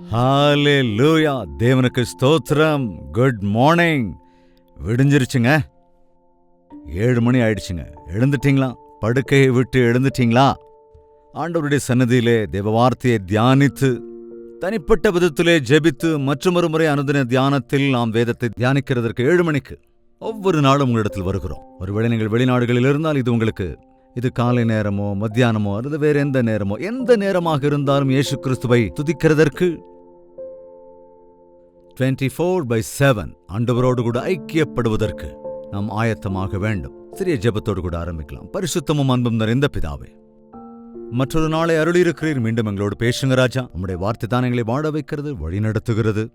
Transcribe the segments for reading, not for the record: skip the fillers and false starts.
ஹalleluya, தேவனுக்கு ஸ்தோத்திரம். Good morning. விடிஞ்சிருச்சுங்க. 7 மணி ஆயிடுச்சுங்க. எழுந்துட்டீங்களா? படுக்கையை விட்டு எழுந்துட்டீங்களா? ஆண்டவருடைய சன்னதியிலே தேவ வார்த்தையை தியானித்து, தனிப்பட்ட விதத்திலே ஜெபித்து, மற்றொரு முறை அனுதின தியானத்தில் நாம் வேதத்தை தியானிக்கிறதற்கு 7 மணிக்கு ஒவ்வொரு நாளும் உங்களிடத்தில் வருகிறோம். ஒருவேளை நீங்கள் வெளிநாடுகளில் இருந்தால் இது காலை நேரமோ மத்தியானமோ அல்லது வேற எந்த நேரமோ, எந்த நேரமாக இருந்தாலும் இயேசு கிறிஸ்துவை துதிக்கிறதற்கு 24/7 ஆண்டவரோடு கூட ஐக்கியப்படுவதற்கு நாம் ஆயத்தமாக வேண்டும். சிறிய ஜெபத்தோடு கூட ஆரம்பிக்கலாம். பரிசுத்தமும் அன்பும் நிறைந்த பிதாவே, மற்றொரு நாளை அருளியிருக்கிறீர். மீண்டும் எங்களோடு பேசுங்க ராஜா. உம்முடைய வார்த்தை தான் எங்களை வாழ வைக்கிறது, வழிநடத்துகிறது.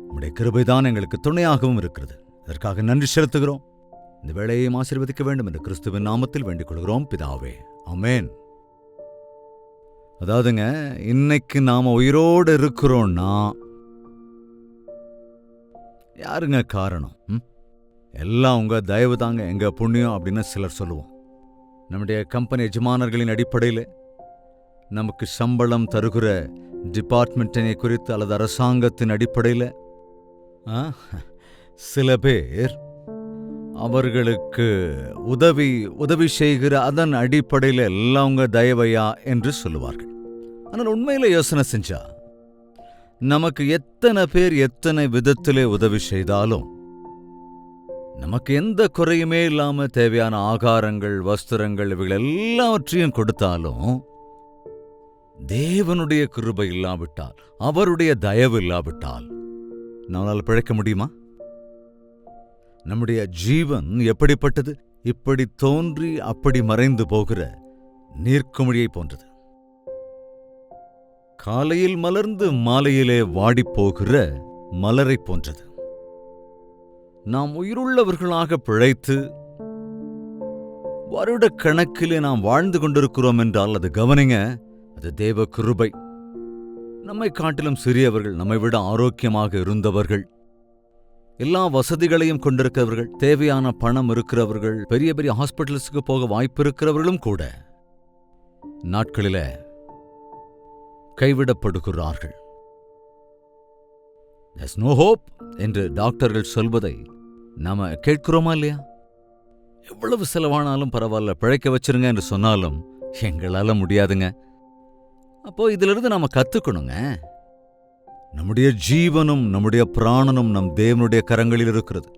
உம்முடைய கிருபைதான் எங்களுக்கு துணையாகவும் இருக்கிறது. அதற்காக நன்றி செலுத்துகிறோம். இந்த வேளையை ஆசீர்வதிக்க வேண்டும் என்று கிறிஸ்துவின் நாமத்தில் வேண்டிக் கொள்கிறோம் பிதாவே, ஆமென். அதாவதுங்க, இன்னைக்கு நாம உயிரோடு இருக்கிறோம்னா யாருங்க காரணம்? எல்லாம் உங்க தயவு தாங்க, எங்க புண்ணியம் அப்படின்னு சிலர் சொல்லுவோம். நம்முடைய கம்பெனி எஜமானர்களின் அடிப்படையில் நமக்கு சம்பளம் தருகிற டிபார்ட்மெண்ட்டினை குறித்து அல்லது அரசாங்கத்தின் அடிப்படையில் சில பேர் அவர்களுக்கு உதவி செய்கிற அதன் அடிப்படையில் எல்லாம் உங்க தயவையா என்று சொல்லுவார்கள். ஆனால் உண்மையில யோசனை செஞ்சா, நமக்கு எத்தனை பேர் எத்தனை விதத்திலே உதவி செய்தாலும், நமக்கு எந்த குறையுமே இல்லாம தேவையான ஆகாரங்கள், வஸ்திரங்கள் இவைகள் எல்லாவற்றையும் கொடுத்தாலும், தேவனுடைய கிருபை இல்லாவிட்டால், அவருடைய தயவு இல்லாவிட்டால் நம்மளால் பிழைக்க முடியுமா? நம்முடைய ஜீவன் எப்படிப்பட்டது? இப்படி தோன்றி அப்படி மறைந்து போகிற நீர்க்குமிழியை போன்றது. காலையில் மலர்ந்து மாலையிலே வாடிப்போகிற மலரை போன்றது. நாம் உயிருள்ளவர்களாக பிழைத்து வருட கணக்கிலே நாம் வாழ்ந்து கொண்டிருக்கிறோம் என்றால் அது கவனிங்க, அது தேவ கிருபை. நம்மை காட்டிலும் சிறியவர்கள், நம்மை விட ஆரோக்கியமாக இருந்தவர்கள், எல்லா வசதிகளையும் கொண்டிருக்கிறவர்கள், தேவையான பணம் இருக்கிறவர்கள், பெரிய பெரிய ஹாஸ்பிட்டல்ஸுக்கு போக வாய்ப்பு இருக்கிறவர்களும் கூட நாட்களில கைவிடப்படுகிறார்கள். There's no hope என்று டாக்டர்கள் சொல்வதை நாம கேட்கிறோமா இல்லையா? எவ்வளவு செலவானாலும் பரவாயில்ல, பிழைக்க வச்சிருங்க என்று சொன்னாலும் எங்களால முடியாதுங்க. அப்போ இதிலிருந்து நாம கத்துக்கணுங்க. நம்முடைய ஜீவனும் நம்முடைய பிராணனும் நம் தேவனுடைய கரங்களில் இருக்கிறது.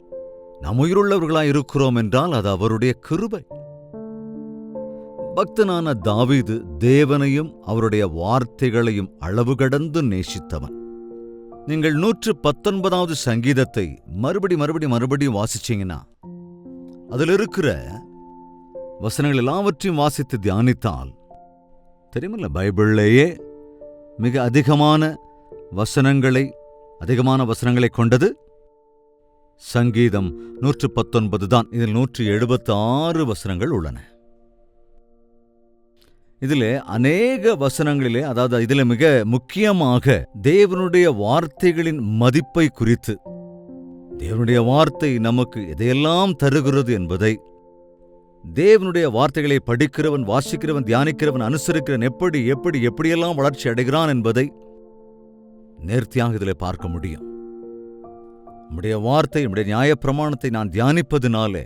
நாம் உயிருள்ளவர்களாய் இருக்கிறோம் என்றால் அது அவருடைய கிருபை. பக்தனான தாவீது தேவனையும் அவருடைய வார்த்தைகளையும் அளவு கடந்து நேசித்தவன். நீங்கள் 119வது சங்கீதத்தை மறுபடியும் வாசிச்சீங்கன்னா, அதில் இருக்கிற வசனங்கள் எல்லாவற்றையும் வாசித்து தியானித்தால் தெரியுமில்ல, பைபிளிலேயே மிக அதிகமான வசனங்களை கொண்டது சங்கீதம் 119 தான். இதில் 176 வசனங்கள் உள்ளன. இதிலே அநேக வசனங்களிலே, அதாவது இதில் மிக முக்கியமாக தேவனுடைய வார்த்தைகளின் மதிப்பை குறித்து, தேவனுடைய வார்த்தை நமக்கு எதையெல்லாம் தருகிறது என்பதை, தேவனுடைய வார்த்தைகளை படிக்கிறவன், வாசிக்கிறவன், தியானிக்கிறவன், அனுசரிக்கிறவன் எப்படியெல்லாம் வளர்ச்சி அடைகிறான் என்பதை நேர்த்தியாக இதில் பார்க்க முடியும். நம்முடைய வார்த்தை, நம்முடைய நியாயப்பிரமாணத்தை நான் தியானிப்பதினாலே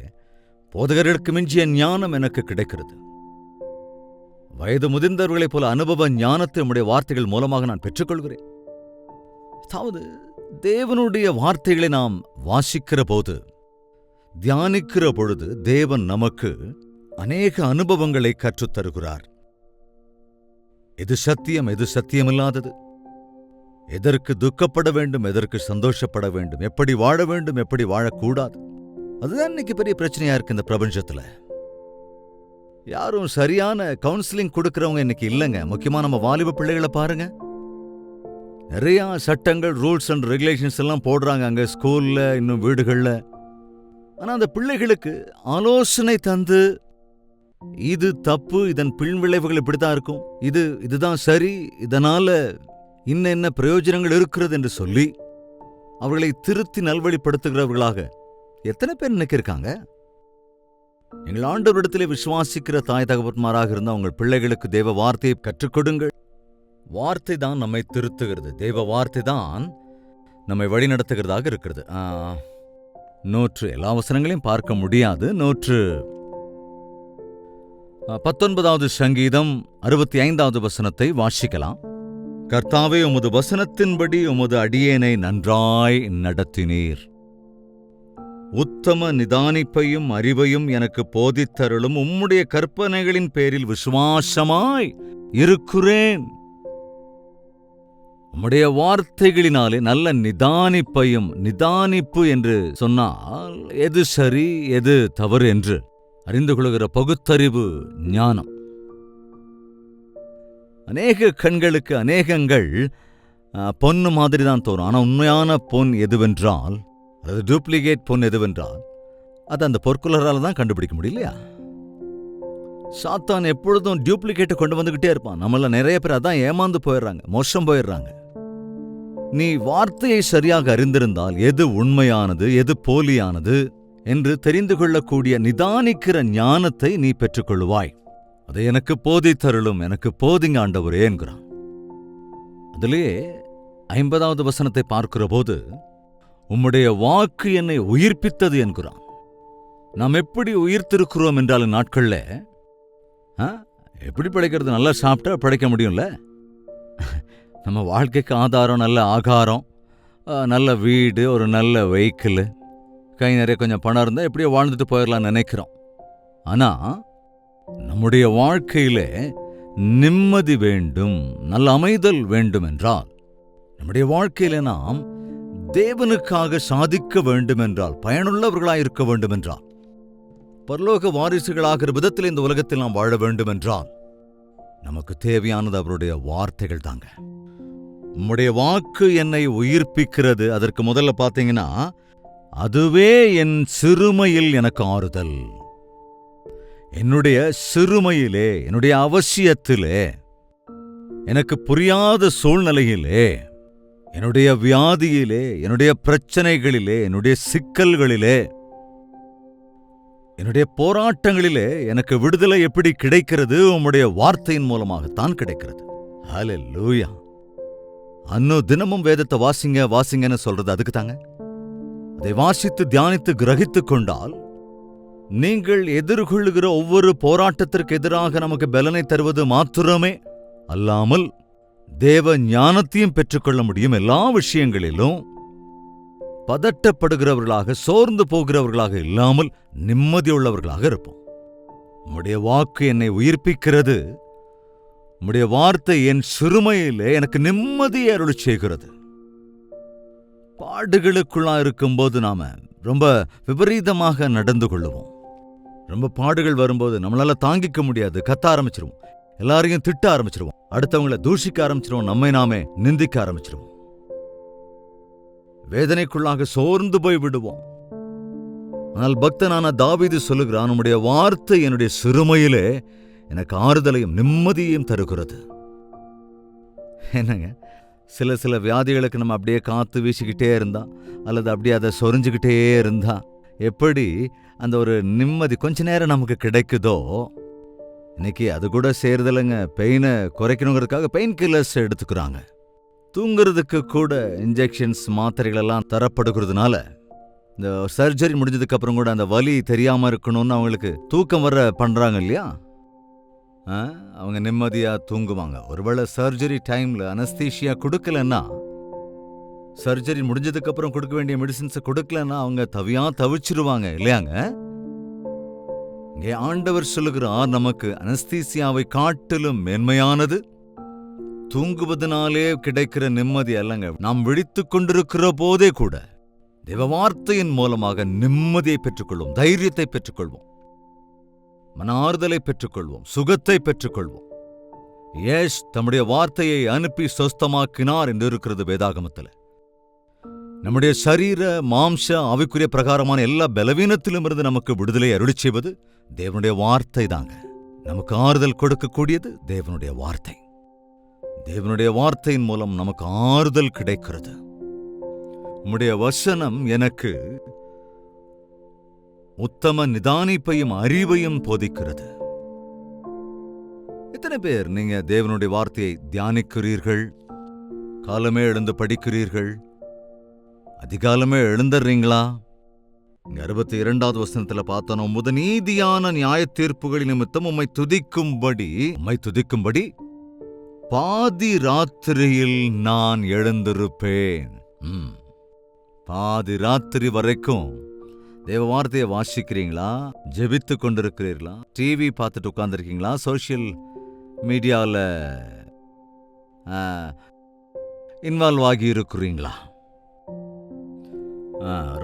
போதகர்களுக்கு மிஞ்சிய ஞானம் எனக்கு கிடைக்கிறது. வயது முதிர்ந்தவர்களைப் போல அனுபவ ஞானத்தை நம்முடைய வார்த்தைகள் மூலமாக நான் பெற்றுக்கொள்கிறேன். அதாவது தேவனுடைய வார்த்தைகளை நாம் வாசிக்கிற போது, தியானிக்கிற பொழுது தேவன் நமக்கு அநேக அனுபவங்களை கற்றுத்தருகிறார். எது சத்தியம், எது சத்தியமில்லாதது, எதற்கு துக்கப்பட வேண்டும், எதற்கு சந்தோஷப்பட வேண்டும், எப்படி வாழ வேண்டும், எப்படி வாழக்கூடாது. அதுதான் இன்னைக்கு பெரிய பிரச்சனையா இருக்கு இந்த பிரபஞ்சத்துல. யாரும் சரியான கவுன்சிலிங் கொடுக்கறவங்க இன்னைக்கு இல்லைங்க. முக்கியமா நம்ம வாலிப பிள்ளைகளை பாருங்க. நிறைய சட்டங்கள், ரூல்ஸ் அண்ட் ரெகுலேஷன்ஸ் எல்லாம் போடுறாங்க அங்க ஸ்கூல்ல, இன்னும் வீடுகள்ல. ஆனா அந்த பிள்ளைகளுக்கு ஆலோசனை தந்து, இது தப்பு, இதன் பின்விளைவுகள் இப்படித்தான் இருக்கும், இதுதான் சரி, இதனால என்ன பிரயோஜனங்கள் இருக்கிறது என்று சொல்லி அவர்களை திருத்தி நல்வழிப்படுத்துகிறவர்களாக எத்தனை பேர் இன்னைக்கு இருக்காங்க? எங்கள் ஆண்டவரிடத்திலே விசுவாசிக்கிற தாய் தகப்பன்மாராக இருந்தால் உங்கள் பிள்ளைகளுக்கு தேவ வார்த்தையை கற்றுக் கொடுங்கள். வார்த்தை தான் நம்மை திருத்துகிறது. தேவ வார்த்தை தான் நம்மை வழிநடத்துகிறதாக இருக்கிறது. 100 எல்லா வசனங்களையும் பார்க்க முடியாது. 119வது சங்கீதம் 65வது வசனத்தை வாசிக்கலாம். கர்த்தாவே, உமது வசனத்தின்படி உமது அடியேனை நன்றாய் நடத்தினீர். உத்தம நிதானிப்பையும் அறிவையும் எனக்கு போதித்தருளும். உம்முடைய கற்பனைகளின் பேரில் விசுவாசமாய் இருக்கிறேன். உம்முடைய வார்த்தைகளினாலே நல்ல நிதானிப்பையும், நிதானிப்பு என்று சொன்னால் எது சரி எது தவறு என்று அறிந்து கொள்கிற பகுத்தறிவு ஞானம். அநேக கண்களுக்கு அநேகங்கள் பொன்னு மாதிரி தான் தோணும். ஆனால் உண்மையான பொன் எதுவென்றால், அது டூப்ளிகேட் பொன் எதுவென்றால், அது அந்த பொற்குலரால் தான் கண்டுபிடிக்க முடியலையா? சாத்தான் எப்பொழுதும் டியூப்ளிகேட்டை கொண்டு வந்துகிட்டே இருப்பான். நம்மள நிறைய பேர் அதான் ஏமாந்து போயிடுறாங்க, மோசம் போயிடுறாங்க. நீ வார்த்தையை சரியாக அறிந்திருந்தால் எது உண்மையானது எது போலியானது என்று தெரிந்து கொள்ளக்கூடிய நிதானிக்கிற ஞானத்தை நீ பெற்றுக்கொள்வாய். அதை எனக்கு போதித்தருளும், எனக்கு போதிங்க ஆண்டவரே என்கிறான். அதிலேயே 50வது வசனத்தை பார்க்கிற போது, உம்முடைய வாக்கு என்னை உயிர்ப்பித்தது என்கிறான். நாம் எப்படி உயிர்த்திருக்கிறோம் என்றால் நாட்கள்ல எப்படி பிழைக்கிறது? நல்லா சாப்பிட்டா பிழைக்க முடியும்ல. நம்ம வாழ்க்கைக்கு ஆதாரம் நல்ல ஆகாரம், நல்ல வீடு, ஒரு நல்ல வெஹிக்கிள், கை நிறைய கொஞ்சம் பணம் இருந்தால் எப்படியோ வாழ்ந்துட்டு போயிடலாம் நினைக்கிறோம். ஆனால் நம்முடைய வாழ்க்கையிலே நிம்மதி வேண்டும், நல்ல அமைதல் வேண்டும் என்றால், நம்முடைய வாழ்க்கையில நாம் தேவனுக்காக சாதிக்க வேண்டுமென்றால், பயனுள்ளவர்களாயிருக்க வேண்டுமென்றால், பரலோக வாரிசுகளாகிற விதத்தில் இந்த உலகத்தில் நாம் வாழ வேண்டுமென்றால், நமக்கு தேவையானது அவருடைய வார்த்தைகள் தாங்க. உம்முடைய வாக்கு என்னை உயிர்ப்பிக்கிறது. அதற்கு முதல்ல பார்த்தீங்கன்னா, அதுவே என் சிறுமையில் எனக்கு ஆறுதல். என்னுடைய சிறுமையிலே, என்னுடைய அவசியத்திலே, எனக்கு புரியாத சூழ்நிலையிலே, என்னுடைய வியாதியிலே, என்னுடைய பிரச்சனைகளிலே, என்னுடைய சிக்கல்களிலே, என்னுடைய போராட்டங்களிலே எனக்கு விடுதலை எப்படி கிடைக்கிறது? உம்முடைய வார்த்தையின் மூலமாகத்தான் கிடைக்கிறது. ஹல்லேலூயா. தினமும் வேதத்தை வாசிங்க வாசிங்கன்னு சொல்றது அதுக்கு தாங்க. அதை வாசித்து தியானித்து கிரகித்துக் கொண்டால், நீங்கள் எதிர்கொள்ளுகிற ஒவ்வொரு போராட்டத்திற்கு எதிராக நமக்கு பலனை தருவது மாத்திரமே அல்லாமல் தேவ ஞானத்தையும் பெற்றுக்கொள்ள முடியும். எல்லா விஷயங்களிலும் பதட்டப்படுகிறவர்களாக, சோர்ந்து போகிறவர்களாக இல்லாமல் நிம்மதியுள்ளவர்களாக இருப்போம். உம்முடைய வாக்கு என்னை உயிர்ப்பிக்கிறது. உம்முடைய வார்த்தை என் சிறுமையிலே எனக்கு நிம்மதியை அருளி செய்கிறது. பாடுகளுக்குள்ளா இருக்கும்போது நாம ரொம்ப விபரீதமாக நடந்து கொள்ளுவோம். ரொம்ப பாடுகள் வரும்போது நம்மளால தாங்கிக்க முடியாது, கத்த ஆரம்பிச்சிருவோம், எல்லாரையும் திட்ட ஆரம்பிச்சிருவோம், அடுத்தவங்களை தூஷிக்க ஆரம்பிச்சிருவோம், நம்மை நாமே நிந்திக்க ஆரம்பிச்சிருவோம், வேதனைக்குள்ளாக சோர்ந்து போய் விடுவோம். ஆனால் பக்தனான தாவீது சொல்லுகிறான், உம்முடைய வார்த்தை என்னுடைய சிறுமையிலே எனக்கு ஆறுதலையும் நிம்மதியையும் தருகிறது. என்னங்க, சில வியாதிகளுக்கு நம்ம அப்படியே காத்து வீசிக்கிட்டே இருந்தா, அல்லது அப்படியே அதை சொரிஞ்சுக்கிட்டே இருந்தா எப்படி அந்த ஒரு நிம்மதி கொஞ்ச நேரம் நமக்கு கிடைக்குதோ, இன்னைக்கு அது கூட சேருதலைங்க. பெயினை குறைக்கணுங்கிறதுக்காக பெயின் கில்லர்ஸ் எடுத்துக்கிறாங்க. தூங்குறதுக்கு கூட இன்ஜெக்ஷன்ஸ், மாத்திரைகள் எல்லாம் தரப்படுகிறதுனால, இந்த சர்ஜரி முடிஞ்சதுக்கு அப்புறம் கூட அந்த வலி தெரியாம இருக்கணும்னு அவங்களுக்கு தூக்கம் வர பண்றாங்க இல்லையா? அவங்க நிம்மதியா தூங்குவாங்க. ஒருவேளை சர்ஜரி டைம்ல அனஸ்தீஷியா கொடுக்கலன்னா, சர்ஜரி முடிஞ்சதுக்கு அப்புறம் கொடுக்க வேண்டிய மெடிசின்ஸை கொடுக்கலன்னா அவங்க தவிச்சிருவாங்க இல்லையாங்க? இங்கே ஆண்டவர் சொல்லுகிறார், நமக்கு அனஸ்தீசியாவை காட்டிலும் மேன்மையானது தூங்குவதனாலே கிடைக்கிற நிம்மதி அல்லங்க. நாம் விழித்துக் கொண்டிருக்கிற போதே கூட தேவ வார்த்தையின் மூலமாக நிம்மதியை பெற்றுக்கொள்வோம், தைரியத்தை பெற்றுக்கொள்வோம், மன ஆறுதலை பெற்றுக்கொள்வோம், சுகத்தை பெற்றுக்கொள்வோம். தம்முடைய வார்த்தையை அனுப்பி சொஸ்தமாக்கினார் என்று இருக்கிறது வேதாகமத்தில். நம்முடைய சரீர மாம்ச ஆவிக்குரிய பிரகாரமான எல்லா பலவீனத்திலும் இருந்து நமக்கு விடுதலை அருளி செய்வது தேவனுடைய வார்த்தை தாங்க. நமக்கு ஆறுதல் கொடுக்கக்கூடியது தேவனுடைய வார்த்தை. தேவனுடைய வார்த்தையின் மூலம் நமக்கு ஆறுதல் கிடைக்கிறது. உம்முடைய வசனம் எனக்கு உத்தம நிதானிப்பையும் அறிவையும் போதிக்கிறது. எத்தனை பேர் நீங்க தேவனுடைய வார்த்தையை தியானிக்கிறீர்கள்? காலமே எழுந்து படிக்கிறீர்கள்? அதிகாலமே எழுந்துடுறீங்களா? 62வது வசனத்துல பார்த்தோம், உமது நீதியான நியாய தீர்ப்புகளின் நிமித்தம் உம்மை துதிக்கும்படி பாதி ராத்திரியில் நான் எழுந்திருப்பேன். பாதி ராத்திரி வரைக்கும் தேவ வார்த்தையை வாசிக்கிறீங்களா? ஜெபித்து கொண்டிருக்கிறீர்களா? டிவி பார்த்துட்டு உட்கார்ந்துருக்கீங்களா? சோஷியல் மீடியாவில் இன்வால்வ் ஆகி இருக்கிறீங்களா?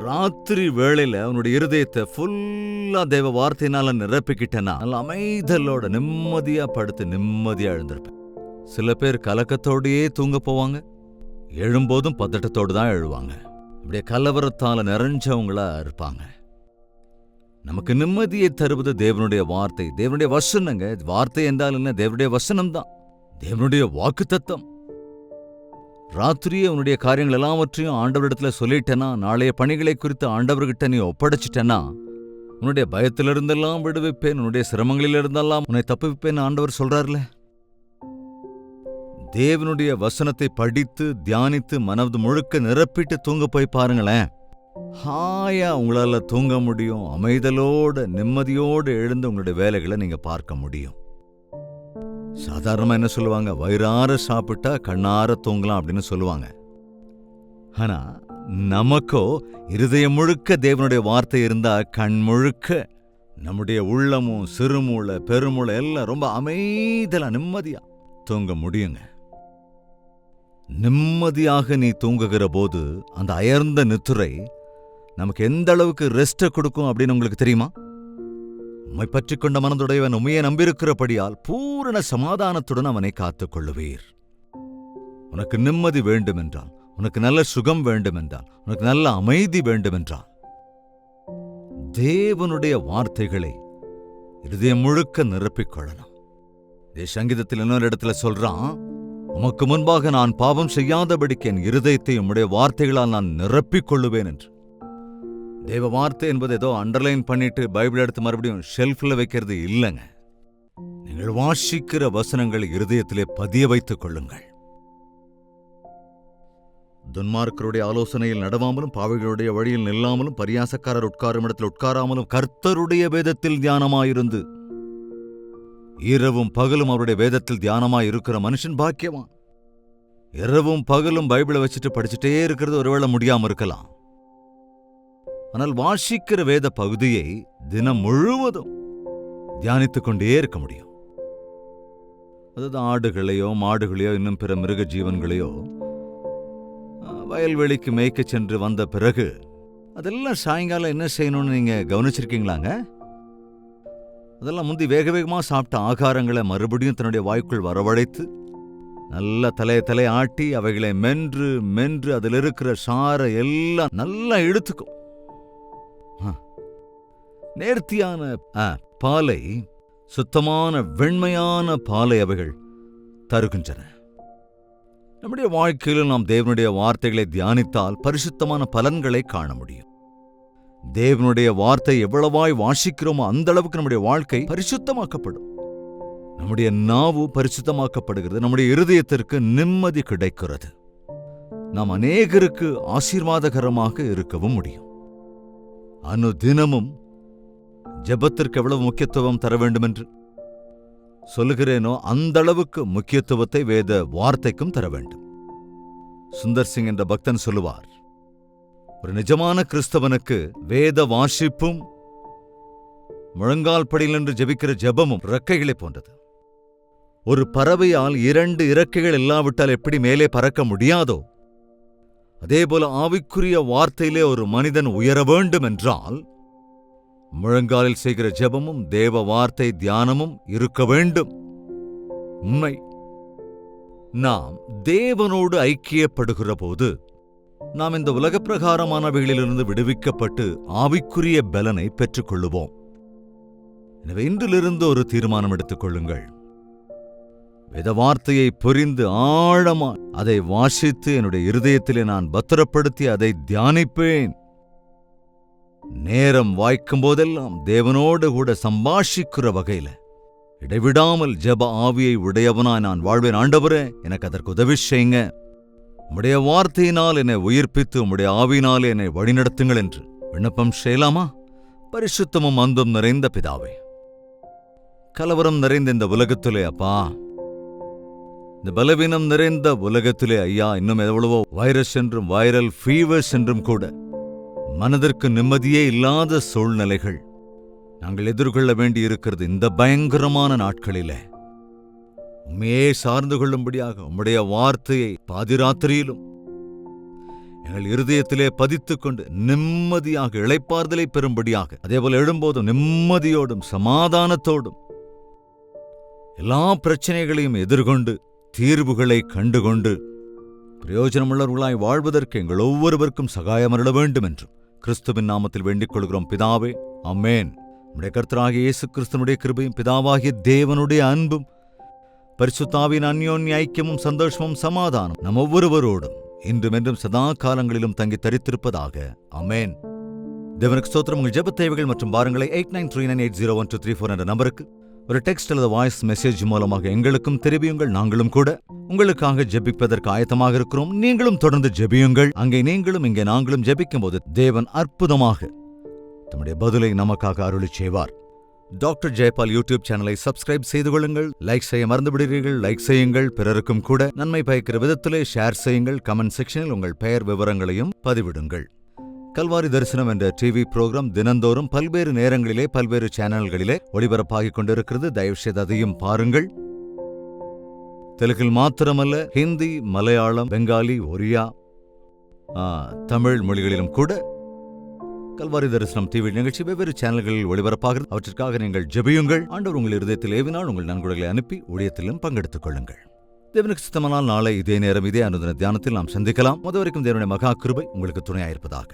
ராத்திரி வேளையில அவனுடைய இருதயத்தை ஃபுல்லா தேவ வார்த்தையினால நிரப்பிக்கிட்டேன்னா நல்ல அமைதலோட நிம்மதியா படுத்து நிம்மதியா எழுந்திருப்பேன். சில பேர் கலக்கத்தோடையே தூங்க போவாங்க, எழும்போதும் பதட்டத்தோடு தான் எழுவாங்க. அப்படியே கலவரத்தால நிறைஞ்சவங்களா இருப்பாங்க. நமக்கு நிம்மதியை தருவது தேவனுடைய வார்த்தை, தேவனுடைய வசனங்க. வார்த்தை என்றால் என்ன? தேவனுடைய வசனம் தான், தேவனுடைய வாக்கு தத்தம். ராத்திரியே உன்னுடைய காரியங்கள் எல்லாவற்றையும் ஆண்டவரிடத்துல சொல்லிட்டேன்னா, நாளைய பணிகளை குறித்து ஆண்டவர்கிட்ட நீ ஒப்படைச்சிட்டேன்னா, உன்னுடைய பயத்திலிருந்தெல்லாம் விடுவிப்பேன், உன்னுடைய சிரமங்களிலிருந்தெல்லாம் உன்னை தப்புவிப்பேன் ஆண்டவர் சொல்றாருல. தேவனுடைய வசனத்தை படித்து தியானித்து மனது முழுக்க நிரப்பிட்டு தூங்க போய் பாருங்களேன். ஹாயா உங்களால தூங்க முடியும். அமைதலோட நிம்மதியோடு எழுந்து உங்களுடைய வேலைகளை நீங்க பார்க்க முடியும். சாதாரணமா என்ன சொல்லுவாங்க? வயிறார சாப்பிட்டா கண்ணார தூங்கலாம் அப்படின்னு சொல்லுவாங்க. ஆனா நமக்கோ இருதயம் முழுக்க தேவனுடைய வார்த்தை இருந்தா கண் முழுக்க நம்முடைய உள்ளமும் சிறுமூளை பெருமூளை எல்லாம் ரொம்ப அமைதலா நிம்மதியா தூங்க முடியுங்க. நிம்மதியாக நீ தூங்குகிற போது அந்த அயர்ந்த நித்துரை நமக்கு எந்த அளவுக்கு ரெஸ்ட் கொடுக்கும் அப்படின்னு உங்களுக்கு தெரியுமா? உம்மை பற்றி கொண்ட மனதுடையவன் உம்மையை நம்பியிருக்கிறபடியால் பூரண சமாதானத்துடன் அவனை காத்துக் கொள்ளுவீர். உனக்கு நிம்மதி வேண்டுமென்றால், உனக்கு நல்ல சுகம் வேண்டுமென்றால், உனக்கு நல்ல அமைதி வேண்டுமென்றால், தேவனுடைய வார்த்தைகளை இருதயம் முழுக்க நிரப்பிக்கொள்ளணும். சங்கீதத்தில் இன்னொரு இடத்துல சொல்றான், உமக்கு முன்பாக நான் பாவம் செய்யாதபடிக்கு என் இருதயத்தை உம்முடைய வார்த்தைகளால் நான் நிரப்பிக் கொள்ளுவேன் என்று. தேவ வார்த்தை என்பது ஏதோ அண்டர்லைன் பண்ணிட்டு பைபிள் எடுத்து மறுபடியும் ஷெல்ஃப்ல வைக்கிறது இல்லைங்க. நீங்கள் வாசிக்கிற வசனங்களை இருதயத்திலே பதிய வைத்துக் கொள்ளுங்கள். துன்மார்க்கருடைய ஆலோசனையில் நடவாமலும், பாவிகளுடைய வழியில் நில்லாமலும், பரியாசக்காரர் உட்காரும் இடத்தில் உட்காராமலும், கர்த்தருடைய வேதத்தில் தியானமாயிருந்து இரவும் பகலும் அவருடைய வேதத்தில் தியானமாய் இருக்கிற மனுஷன் பாக்கியவான். இரவும் பகலும் பைபிளை வச்சுட்டு படிச்சுட்டே இருக்கிறது ஒருவேளை முடியாம இருக்கலாம். ஆனால் வாசிக்கிற வேத பகுதியை தினம் முழுவதும் தியானித்துக் கொண்டே இருக்க முடியும். அதாவது ஆடுகளையோ மாடுகளையோ இன்னும் பிற மிருக ஜீவன்களையோ வயல்வெளிக்கு மேய்க்க சென்று வந்த பிறகு அதெல்லாம் சாயங்காலம் என்ன செய்யணும்னு நீங்க கவனிச்சிருக்கீங்களாங்க? அதெல்லாம் முந்தி வேக வேகமாக சாப்பிட்ட ஆகாரங்களை மறுபடியும் தன்னுடைய வாய்க்குள் வரவழைத்து நல்ல தலையை ஆட்டி அவைகளை மென்று மென்று அதில் இருக்கிற சாரை எல்லாம் நல்லா இழுத்துக்கும். நேர்த்தியான பாலை, சுத்தமான வெண்மையான பாலை அவைகள் தருகின்றன. நம்முடைய வாழ்க்கையில் நாம் தேவனுடைய வார்த்தைகளை தியானித்தால் பரிசுத்தமான பலன்களை காண முடியும். தேவனுடைய வார்த்தை எவ்வளவாய் வாசிக்கிறோமோ அந்த அளவுக்கு நம்முடைய வாழ்க்கை பரிசுத்தமாக்கப்படும். நம்முடைய நாவு பரிசுத்தமாக்கப்படுகிறது. நம்முடைய இருதயத்திற்கு நிம்மதி கிடைக்கிறது. நாம் அநேகருக்கு ஆசீர்வாதகரமாக இருக்கவும் முடியும். அனுதினமும் ஜெபத்திற்கு எவ்வளவு முக்கியத்துவம் தர வேண்டும் என்று சொல்லுகிறேனோ அந்த அளவுக்கு முக்கியத்துவத்தை வேத வார்த்தைக்கும் தர வேண்டும். சுந்தர் சிங் என்ற பக்தன் சொல்லுவார், ஒரு நிஜமான கிறிஸ்தவனுக்கு வேத வாசிப்பும் முழங்கால் படியில் நின்று ஜெபிக்கிற ஜெபமும் இறக்கைகளை போன்றது. ஒரு பறவையால் 2 இறக்கைகள் இல்லாவிட்டால் எப்படி மேலே பறக்க முடியாதோ, அதேபோல ஆவிக்குரிய வார்த்தையிலே ஒரு மனிதன் உயர வேண்டும் என்றால் முழங்காலில் செய்கிற ஜெபமும் தேவ வார்த்தை தியானமும் இருக்க வேண்டும். உண்மை. நாம் தேவனோடு ஐக்கியப்படுகிற போது நாம் இந்த உலக பிரகாரமானவைகளிலிருந்து விடுவிக்கப்பட்டு ஆவிக்குரிய பலனை பெற்றுக்கொள்ளுவோம். எனவே இன்றிலிருந்து ஒரு தீர்மானம் எடுத்துக் கொள்ளுங்கள். வேத வார்த்தையை புரிந்து ஆழமா அதை வாசித்து என்னுடைய இருதயத்திலே நான் பத்திரப்படுத்தி அதை தியானிப்பேன். நேரம் வாய்க்கும் போதெல்லாம் தேவனோடு கூட சம்பாஷிக்கிற வகையில இடைவிடாமல் ஜெப ஆவியை உடையவனாய் நான் வாழ்வேன். ஆண்டவரே, எனக்கு அதற்கு உதவி செய்யுங்க. உம்முடைய வார்த்தையினால் என்னை உயிர்ப்பித்து உம்முடைய ஆவியினாலே என்னை வழிநடத்துங்கள் என்று விண்ணப்பம் செய்யலாமா? பரிசுத்தமும் அன்பும் நிறைந்த பிதாவே, கலவரம் நிறைந்த இந்த உலகத்திலே அப்பா, இந்த பலவீனம் நிறைந்த உலகத்திலே ஐயா, இன்னும் எவ்வளவோ வைரஸ் என்றும் வைரல் ஃபீவர்ஸ் என்றும் கூட மனதிற்கு நிம்மதியே இல்லாத சூழ்நிலைகள் நாங்கள் எதிர்கொள்ள வேண்டி இருக்கிறது. இந்த பயங்கரமான நாட்களிலே உண்மையே சார்ந்து கொள்ளும்படியாக உம்முடைய வார்த்தையை பாதிராத்திரியிலும் எங்கள் இருதயத்திலே பதித்துக் கொண்டு நிம்மதியாக இளைப்பாறுதலை பெறும்படியாக, அதேபோல எழும்போதும் நிம்மதியோடும் சமாதானத்தோடும் எல்லா பிரச்சனைகளையும் எதிர்கொண்டு தீர்வுகளை கண்டுகொண்டு பிரயோஜனமுள்ளவர்களாய் வாழ்வதற்கு எங்கள் ஒவ்வொருவருக்கும் சகாயமருள வேண்டும் என்றும் கிறிஸ்துவின் நாமத்தில் வேண்டிக் கொள்கிறோம் பிதாவே, ஆமென். நம்முடைய கர்த்தராகிய இயேசு கிறிஸ்துவினுடைய கிருபையும் பிதாவாகிய தேவனுடைய அன்பும் பரிசுத்தாவின் அந்யோன்ய ஐக்கியமும் சந்தோஷமும் சமாதானம் நம் ஒவ்வொருவரோடும் இன்றும் என்றும் சதா காலங்களிலும் தங்கி தரித்திருப்பதாக, ஆமென். தேவனுக்கு ஸ்தோத்திரம். உங்கள் ஜெப தேவைகள் மற்றும் பாரங்களை 8939801234 என்ற நம்பருக்கு ஒரு டெக்ஸ்ட் அல்லது வாய்ஸ் மெசேஜ் மூலமாக எங்களுக்கும் தெரிவியுங்கள். நாங்களும் கூட உங்களுக்காக ஜெபிப்பதற்கு ஆயத்தமாக இருக்கிறோம். நீங்களும் தொடர்ந்து ஜெபியுங்கள். அங்கே நீங்களும் இங்கே நாங்களும் ஜெபிக்கும் போது தேவன் அற்புதமாக தம்முடைய பதிலை நமக்காக அருளி செய்வார். டாக்டர் ஜெயபால் யூடியூப் சேனலை சப்ஸ்கிரைப் செய்து கொள்ளுங்கள். லைக் செய்ய மறந்து விடுகிறீர்கள், லைக் செய்யுங்கள். பிறருக்கும் கூட நன்மை பயக்கிற விதத்திலே ஷேர் செய்யுங்கள். கமெண்ட் செக்ஷனில் உங்கள் பெயர் விவரங்களையும் பதிவிடுங்கள். கல்வாரி தரிசனம் என்ற டிவி புரோகிராம் தினந்தோறும் பல்வேறு நேரங்களிலே பல்வேறு சேனல்களிலே ஒளிபரப்பாகிக் கொண்டிருக்கிறது. தயவுசெய்து அதையும் பாருங்கள். தெலுங்கில் மாத்திரமல்ல, ஹிந்தி, மலையாளம், பெங்காலி, ஒரியா, தமிழ் மொழிகளிலும் கூட கல்வாரி தரிசனம் டிவி நிகழ்ச்சி வெவ்வேறு சேனல்களில் ஒளிபரப்பாகிறது. அவற்றிற்காக நீங்கள் ஜெபியுங்கள். ஆண்டவர் உங்கள் இருதயத்தில் ஏவினால் உங்கள் நன்கொடைகளை அனுப்பி ஊழியத்திலும் பங்கெடுத்துக் கொள்ளுங்கள். தேவனுக்கு சித்தமானால் நாளை இதே நேரம் இதே அனுதின தியானத்தில் நாம் சந்திக்கலாம். அதுவரைக்கும் தேவனுடைய மகா கிருபை உங்களுக்கு துணையாயிருப்பதாக.